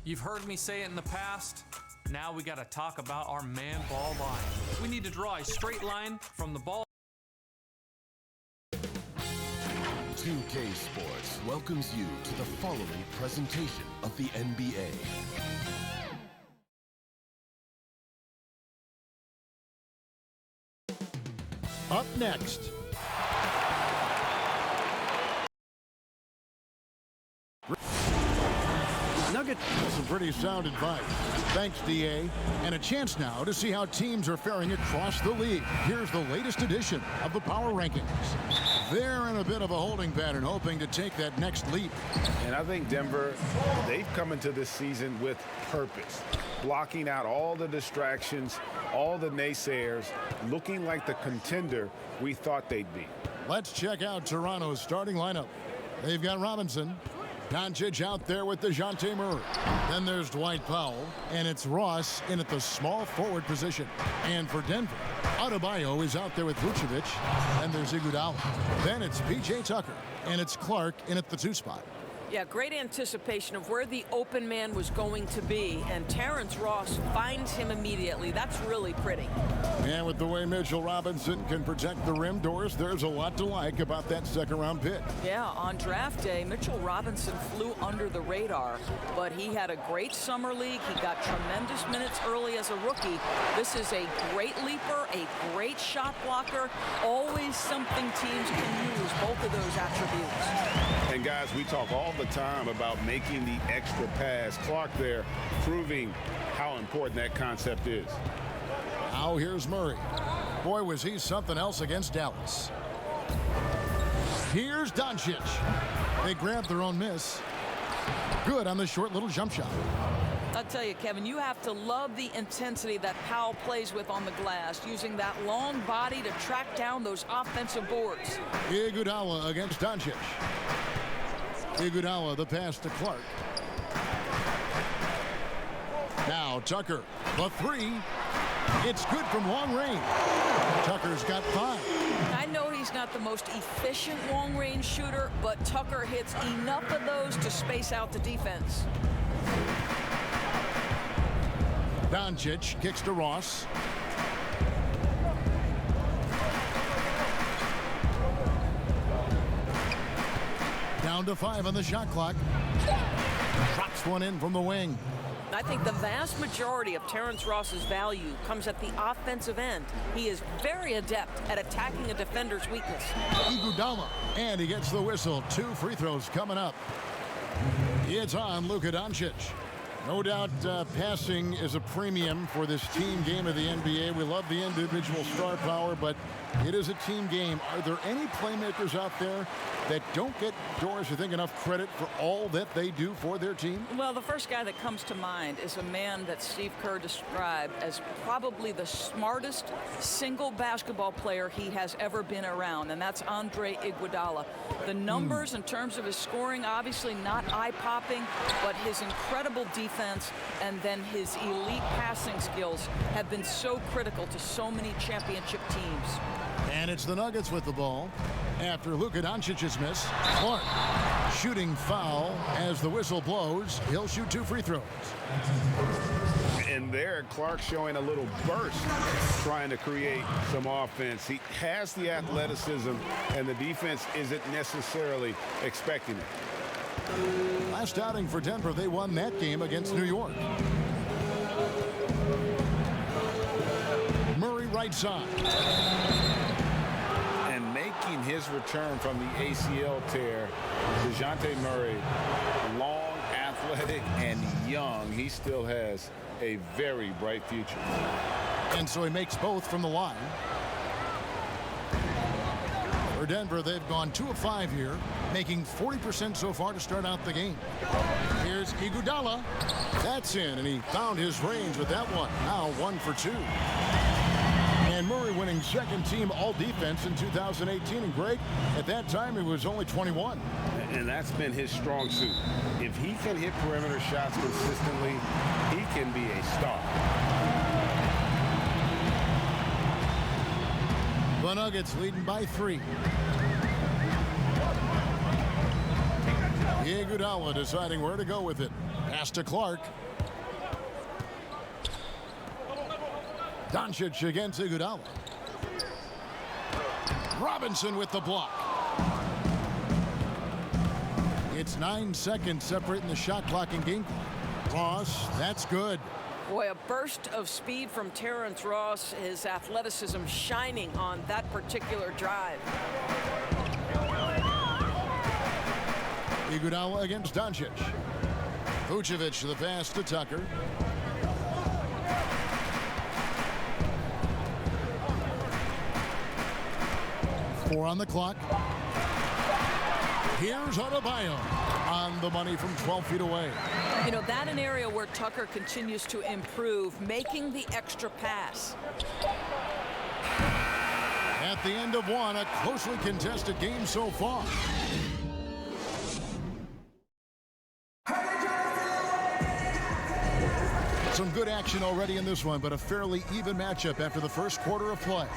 You've heard me say it in the past. Now we got to talk about our man ball line. We need to draw a straight line from the ball. 2K Sports welcomes you to the following presentation of the NBA. Up next. Nugget, some pretty sound advice. Thanks, DA. And a chance now to see how teams are faring across the league. Here's the latest edition of the Power Rankings. They're in a bit of a holding pattern, hoping to take that next leap. And I think Denver, they've come into this season with purpose, blocking out all the distractions, all the naysayers, looking like the contender we thought they'd be. Let's check out Toronto's starting lineup. They've got Robinson. Doncic out there with DeJounte Murray. Then there's Dwight Powell, and it's Ross in at the small forward position. And for Denver, Adebayo is out there with Vucevic, and there's Iguodala. Then it's P.J. Tucker, and it's Clark in at the 2 spot. Yeah, great anticipation of where the open man was going to be, and Terrence Ross finds him immediately. That's really pretty. And with the way Mitchell Robinson can protect the rim doors, there's a lot to like about that second-round pick. Yeah, on draft day, Mitchell Robinson flew under the radar, but he had a great summer league. He got tremendous minutes early as a rookie. This is a great leaper, a great shot blocker, always something teams can use, both of those attributes. And guys, we talk all the time about making the extra pass. Clark there proving how important that concept is. Now here's Murray. Boy, was he something else against Dallas. Here's Doncic. They grabbed their own miss. Good on the short little jump shot. I'll tell you, Kevin, you have to love the intensity that Powell plays with on the glass, using that long body to track down those offensive boards. Iguodala against Doncic. Iguodala, the pass to Clark. Now Tucker, the 3. It's good from long range. Tucker's got 5. I know he's not the most efficient long-range shooter, but Tucker hits enough of those to space out the defense. Doncic kicks to Ross. Down to 5 on the shot clock. Drops one in from the wing. I think the vast majority of Terrence Ross's value comes at the offensive end. He is very adept at attacking a defender's weakness. Iguodala, and he gets the whistle. 2 free throws coming up. It's on Luka Doncic. No doubt passing is a premium for this team game of the NBA. We love the individual star power, but it is a team game. Are there any playmakers out there that don't get Doris, I think, enough credit for all that they do for their team? Well, the first guy that comes to mind is a man that Steve Kerr described as probably the smartest single basketball player he has ever been around, and that's Andre Iguodala. The numbers in terms of his scoring, obviously not eye-popping, but his incredible defense and then his elite passing skills have been so critical to so many championship teams. And it's the Nuggets with the ball after Luka Doncic's miss. Clark shooting foul as the whistle blows. He'll shoot 2 free throws. And there, Clark showing a little burst, trying to create some offense. He has the athleticism, and the defense isn't necessarily expecting it. Last outing for Denver, they won that game against New York. Murray right side. And making his return from the ACL tear, DeJounte Murray, long, athletic, and young. He still has a very bright future. And so he makes both from the line. For Denver, they've gone 2 of 5 here, making 40% so far to start out the game. Here's Iguodala. That's in, and he found his range with that one. Now 1 for 2. And Murray winning second team all defense in 2018. And Greg, at that time, he was only 21. And that's been his strong suit. If he can hit perimeter shots consistently, he can be a star. The Nuggets leading by 3. Iguodala deciding where to go with it. Pass to Clark. Doncic against Iguodala. Robinson with the block. It's 9 seconds separating the shot clock and game clock. Ross, that's good. Boy, a burst of speed from Terrence Ross, his athleticism shining on that particular drive. Iguodala against Doncic. Vucevic the pass to Tucker. Four on the clock. Here's Adebayo on the money from 12 feet away. You know, that an area where Tucker continues to improve, making the extra pass. At the end of one, a closely contested game so far. Some good action already in this one, but a fairly even matchup after the first quarter of play.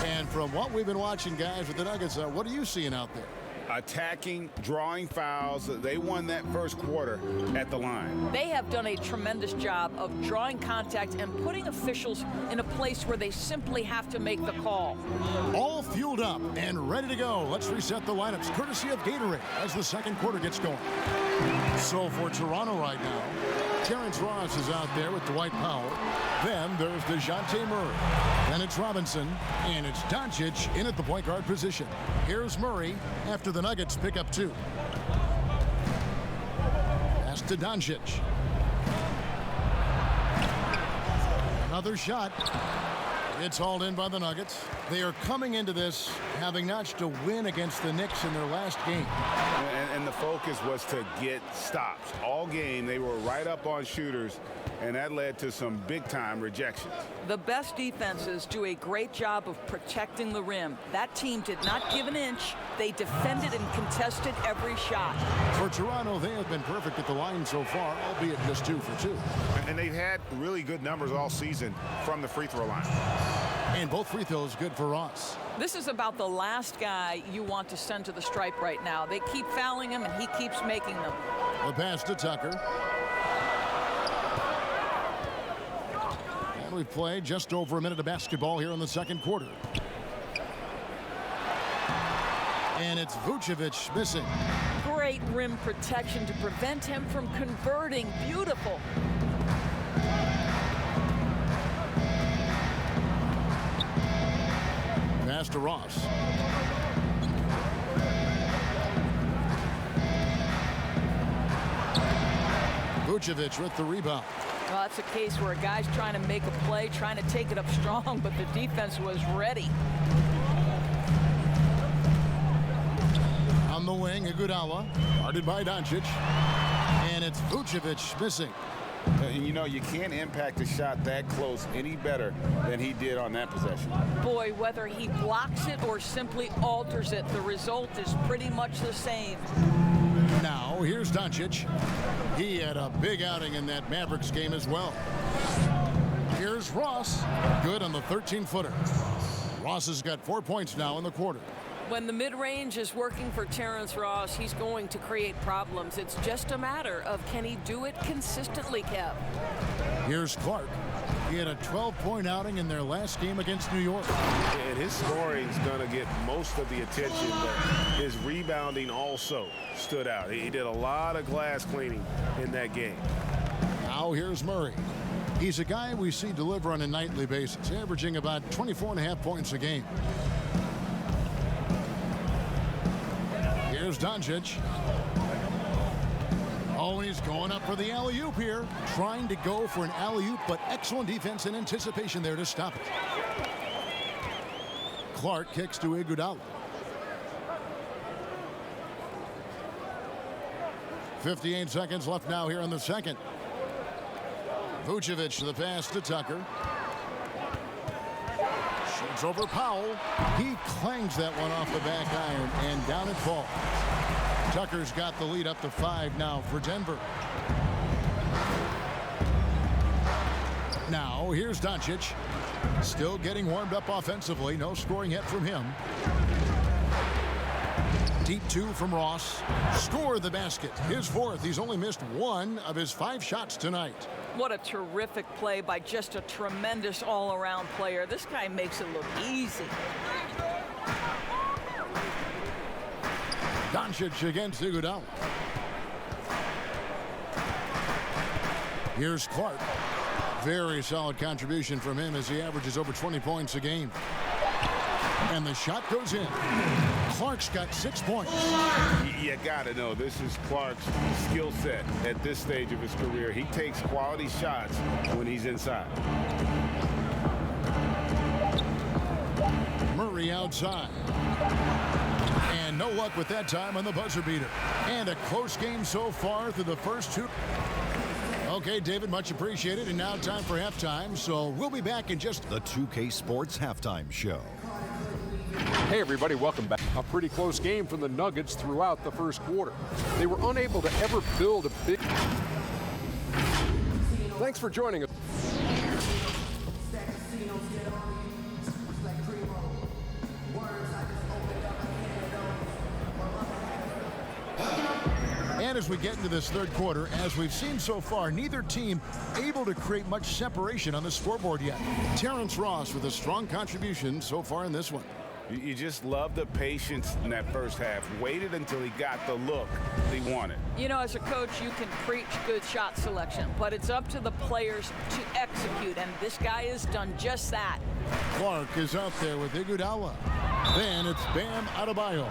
And from what we've been watching, guys, with the Nuggets, what are you seeing out there? Attacking, drawing fouls. They won that first quarter at the line. They have done a tremendous job of drawing contact and putting officials in a place where they simply have to make the call. All fueled up and ready to go. Let's reset the lineups courtesy of Gatorade as the second quarter gets going. So for Toronto right now, Terrence Ross is out there with Dwight Powell. Then there's DeJounte Murray. Then it's Robinson. And it's Doncic in at the point guard position. Here's Murray after the Nuggets pick up 2. Pass to Doncic. Another shot. It's hauled in by the Nuggets. They are coming into this having notched a win against the Knicks in their last game. And the focus was to get stops. All game, they were right up on shooters, and that led to some big-time rejections. The best defenses do a great job of protecting the rim. That team did not give an inch. They defended and contested every shot. For Toronto, they have been perfect at the line so far, albeit just 2 for 2. And they've had really good numbers all season from the free throw line. And both free throws good for Ross. This is about the last guy you want to send to the stripe right now. They keep fouling him, and he keeps making them. The pass to Tucker. And we've played just over a minute of basketball here in the second quarter. And it's Vucevic missing. Great rim protection to prevent him from converting. Beautiful. Pass to Ross. Vucevic with the rebound. Well, that's a case where a guy's trying to make a play, trying to take it up strong, but the defense was ready. On the wing, Iguodala, guarded by Doncic. And it's Vucevic missing. You know, you can't impact a shot that close any better than he did on that possession. Boy, whether he blocks it or simply alters it, the result is pretty much the same. Now, here's Doncic. He had a big outing in that Mavericks game as well. Here's Ross. Good on the 13-footer. Ross has got 4 points now in the quarter. When the mid-range is working for Terrence Ross, he's going to create problems. It's just a matter of can he do it consistently, Kev. Here's Clark. He had a 12-point outing in their last game against New York. And his scoring is going to get most of the attention, but his rebounding also stood out. He did a lot of glass cleaning in that game. Now here's Murray. He's a guy we see deliver on a nightly basis, averaging about 24.5 points a game. Here's Doncic. Oh, and he's going up for the alley-oop here. Trying to go for an alley-oop, but excellent defense and anticipation there to stop it. Clark kicks to Iguodala. 58 seconds left now here in the second. Vucevic the pass to Tucker. Shoots over Powell. He clangs that one off the back iron, and down it falls. Tucker's got the lead up to 5 now for Denver. Now here's Doncic. Still getting warmed up offensively. No scoring yet from him. Deep two from Ross. Score the basket. His fourth. He's only missed one of his 5 shots tonight. What a terrific play by just a tremendous all-around player. This guy makes it look easy. Doncic against Iguodala. Here's Clark. Very solid contribution from him as he averages over 20 points a game. And the shot goes in. Clark's got 6 points. You got to know, this is Clark's skill set at this stage of his career. He takes quality shots when he's inside. Murray outside. And no luck with that time on the buzzer beater. And a close game so far through the first 2. Okay, David, much appreciated. And now time for halftime. So we'll be back in just the 2K Sports Halftime Show. Hey everybody, welcome back. A pretty close game for the Nuggets throughout the first quarter. They were unable to ever build a big... Thanks for joining us. And as we get into this third quarter, as we've seen so far, neither team able to create much separation on the scoreboard yet. Terrence Ross with a strong contribution so far in this one. You just love the patience in that first half. Waited until he got the look he wanted. You know, as a coach, you can preach good shot selection, but it's up to the players to execute, and this guy has done just that. Clark is out there with Iguodala. Then it's Bam Adebayo.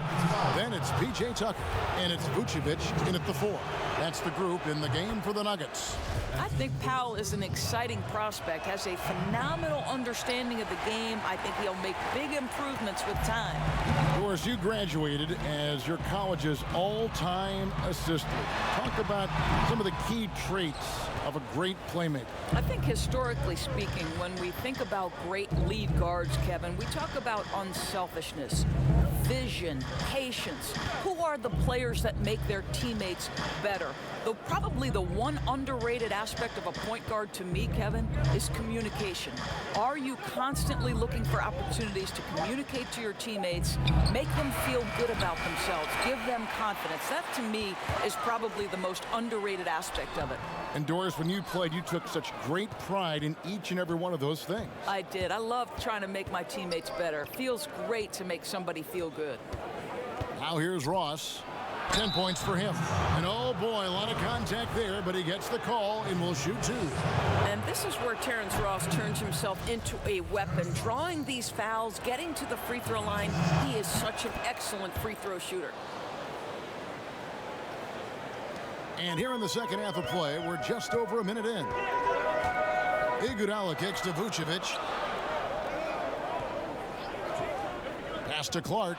Then it's P.J. Tucker. And it's Vucevic in at the 4. That's the group in the game for the Nuggets. I think Powell is an exciting prospect, has a phenomenal understanding of the game. I think he'll make big improvements with time. Of course, you graduated as your college's all-time assistant. Talk about some of the key traits of a great playmaker. I think historically speaking, when we think about great lead guards, Kevin, we talk about unselfishness, vision, patience. Who are the players that make their teammates better? Though probably the one underrated aspect of a point guard to me, Kevin, is communication. Are you constantly looking for opportunities to communicate to your teammates, make them feel good about themselves, give them confidence? That, to me, is probably the most underrated aspect of it. And Doris, when you played, you took such great pride in each and every one of those things. I did. I love trying to make my teammates better. Feels great to make somebody feel good. Now here's Ross. 10 points for him. And oh boy, a lot of contact there, but he gets the call and will shoot 2. And this is where Terrence Ross turns himself into a weapon, drawing these fouls, getting to the free throw line. He is such an excellent free throw shooter. And here in the second half of play, we're just over a minute in. Iguodala kicks to Vucevic. Pass to Clark.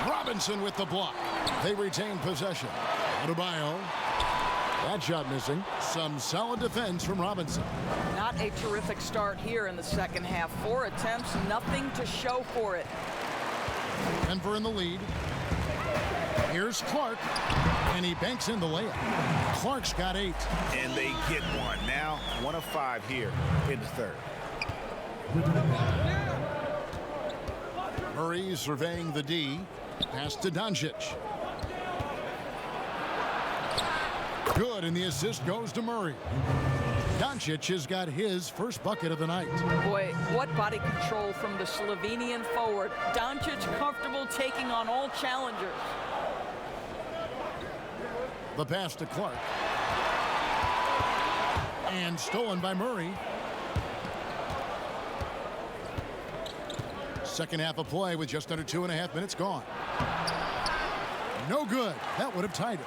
Robinson with the block. They retain possession. Adebayo. That shot missing. Some solid defense from Robinson. Not a terrific start here in the second half. 4 attempts, nothing to show for it. Denver in the lead. Here's Clark. And he banks in the layup. Clark's got 8. And they get one. Now 1 of 5 here in the third. Murray surveying the D. Pass to Doncic. Good, and the assist goes to Murray. Doncic has got his first bucket of the night. Boy, what body control from the Slovenian forward. Doncic comfortable taking on all challengers. The pass to Clark. And stolen by Murray. Second half of play with just under 2.5 minutes gone. No good. That would have tied it.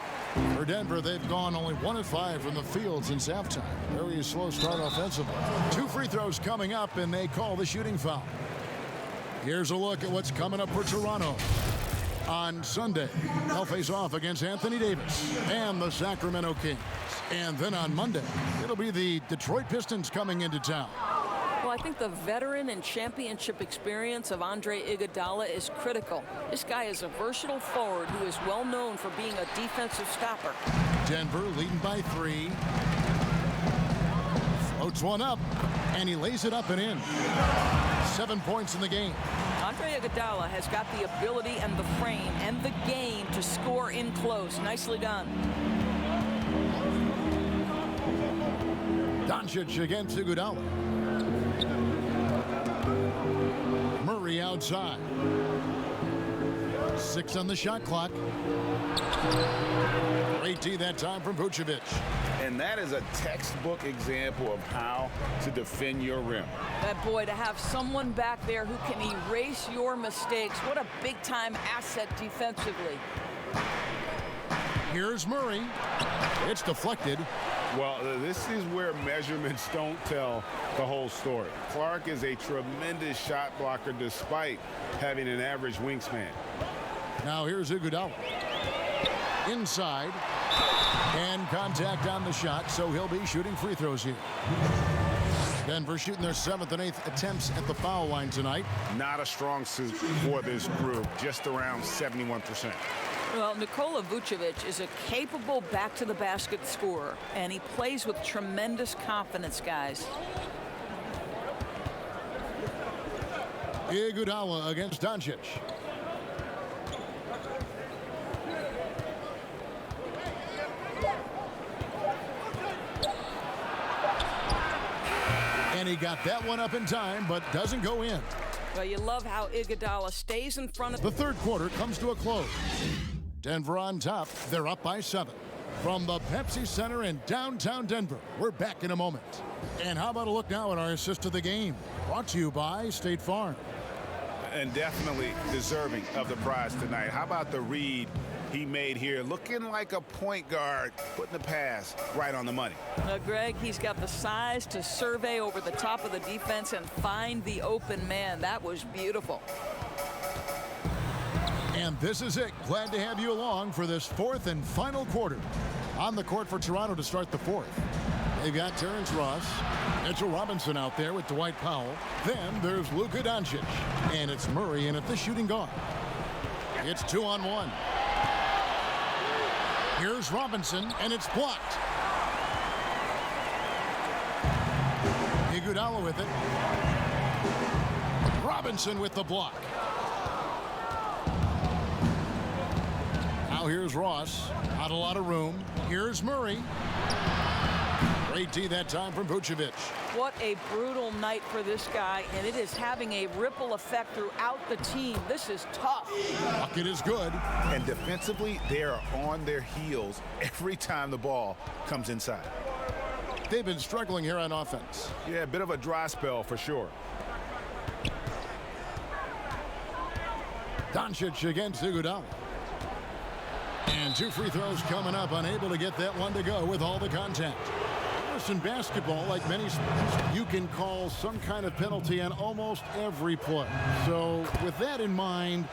For Denver, they've gone only 1 of 5 from the field since halftime. Very slow start offensively. 2 free throws coming up, and they call the shooting foul. Here's a look at what's coming up for Toronto. On Sunday, they'll face off against Anthony Davis and the Sacramento Kings. And then on Monday, it'll be the Detroit Pistons coming into town. Well, I think the veteran and championship experience of Andre Iguodala is critical. This guy is a versatile forward who is well known for being a defensive stopper. Denver leading by 3. Floats one up, and he lays it up and in. 7 points in the game. Andre Iguodala has got the ability and the frame and the game to score in close. Nicely done. Doncic against Iguodala. Murray outside. 6 on the shot clock. Great D that time from Vucevic. And that is a textbook example of how to defend your rim. That boy, to have someone back there who can erase your mistakes. What a big-time asset defensively. Here's Murray. It's deflected. Well, this is where measurements don't tell the whole story. Clark is a tremendous shot blocker despite having an average wingspan. Now here's Iguodala. Inside. And contact on the shot, so he'll be shooting free throws here. Denver shooting their 7th and 8th attempts at the foul line tonight. Not a strong suit for this group, just around 71%. Well, Nikola Vucevic is a capable back-to-the-basket scorer, and he plays with tremendous confidence, guys. Iguodala against Doncic. And he got that one up in time, but doesn't go in. Well, you love how Iguodala stays in front of the third quarter comes to a close. Denver on top. They're up by 7. From the Pepsi Center in downtown Denver, we're back in a moment. And how about a look now at our assist of the game? Brought to you by State Farm. And definitely deserving of the prize tonight. How about the read he made here? Looking like a point guard, putting the pass right on the money. Greg, he's got the size to survey over the top of the defense and find the open man. That was beautiful. And this is it. Glad to have you along for this 4th and final quarter. On the court for Toronto to start the 4th. They've got Terrence Ross, Mitchell Robinson out there with Dwight Powell. Then there's Luka Doncic. And it's Murray in at the shooting guard. It's 2-on-1. Here's Robinson, and it's blocked. Iguodala with it. Robinson with the block. Now here's Ross. Not a lot of room. Here's Murray. Great D that time from Vucevic. What a brutal night for this guy, and it is having a ripple effect throughout the team. This is tough. Bucket is good. And defensively, they are on their heels every time the ball comes inside. They've been struggling here on offense. Yeah, a bit of a dry spell for sure. Doncic against Iguodala. And 2 free throws coming up. Unable to get that one to go with all the contact. In basketball, like many sports, you can call some kind of penalty on almost every play. So with that in mind,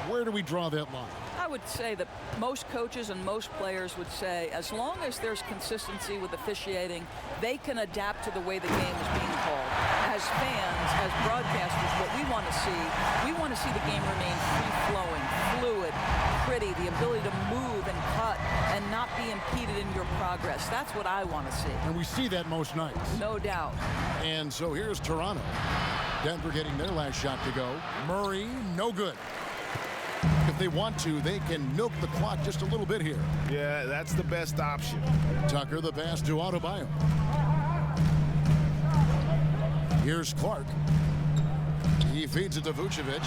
where do we draw that line? I would say that most coaches and most players would say as long as there's consistency with officiating, they can adapt to the way the game is being called. As fans, as broadcasters, what we want to see the game remain free-flowing, fluid, pretty, the ability to move and cut and not be impeded in your progress. That's what I want to see. And we see that most nights. No doubt. And so here's Toronto. Denver getting their last shot to go. Murray, no good. If they want to, they can milk the clock just a little bit here. Yeah, that's the best option. Tucker the pass to Adebayo. Here's Clark. He feeds it to Vucevic.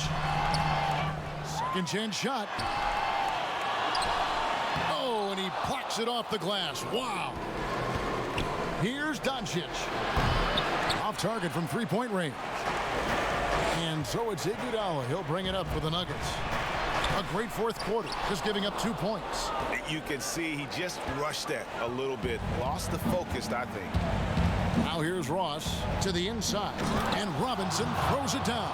Second chance shot. Oh, and he plucks it off the glass. Wow. Here's Doncic. Off target from three-point range. And so it's Iguodala. He'll bring it up for the Nuggets. A great fourth quarter, just giving up 2 points. You can see he just rushed that a little bit. Lost the focus, I think. Now here's Ross to the inside, and Robinson throws it down.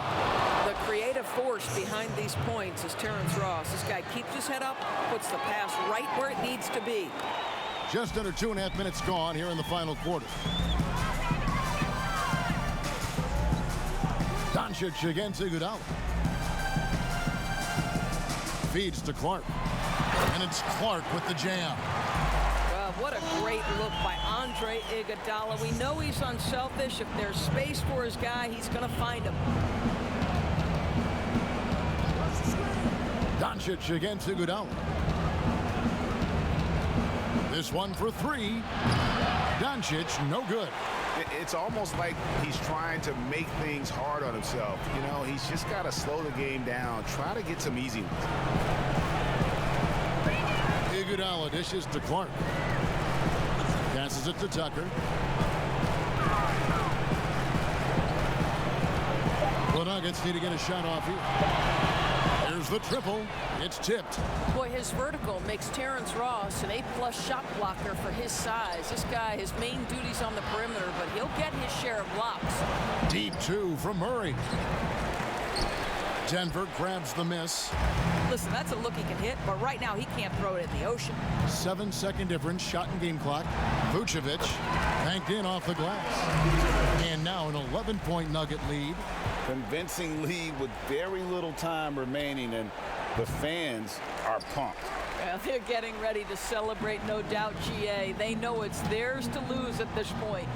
The creative force behind these points is Terrence Ross. This guy keeps his head up, puts the pass right where it needs to be. Just under 2.5 minutes gone here in the final quarter. Doncic against Iguodala. Feeds to Clark. And it's Clark with the jam. What a great look by Andre Iguodala. We know he's unselfish. If there's space for his guy, he's going to find him. Doncic against Iguodala. This one for three. Doncic, no good. It's almost like he's trying to make things hard on himself. You know, he's just got to slow the game down. Try to get some easy ones. Iguodala dishes to Clark. Passes it to Tucker. The Nuggets need to get a shot off here. Here's the triple. It's tipped. Boy, his vertical makes Terrence Ross an A+ shot blocker for his size. This guy, his main duty's on the perimeter, but he'll get his share of blocks. Deep two from Murray. Denver grabs the miss. Listen, that's a look he can hit, but right now he can't throw it in the ocean. 7-second difference, shot and game clock. Vucevic banked in off the glass. And now an 11-point Nugget lead. Convincing lead with very little time remaining, and the fans are pumped. Well, they're getting ready to celebrate, no doubt, GA. They know it's theirs to lose at this point.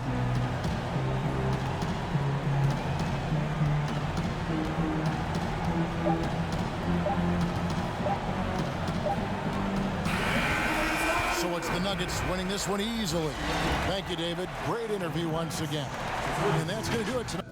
So it's the Nuggets winning this one easily. Thank you, David. Great interview once again. And that's going to do it tonight.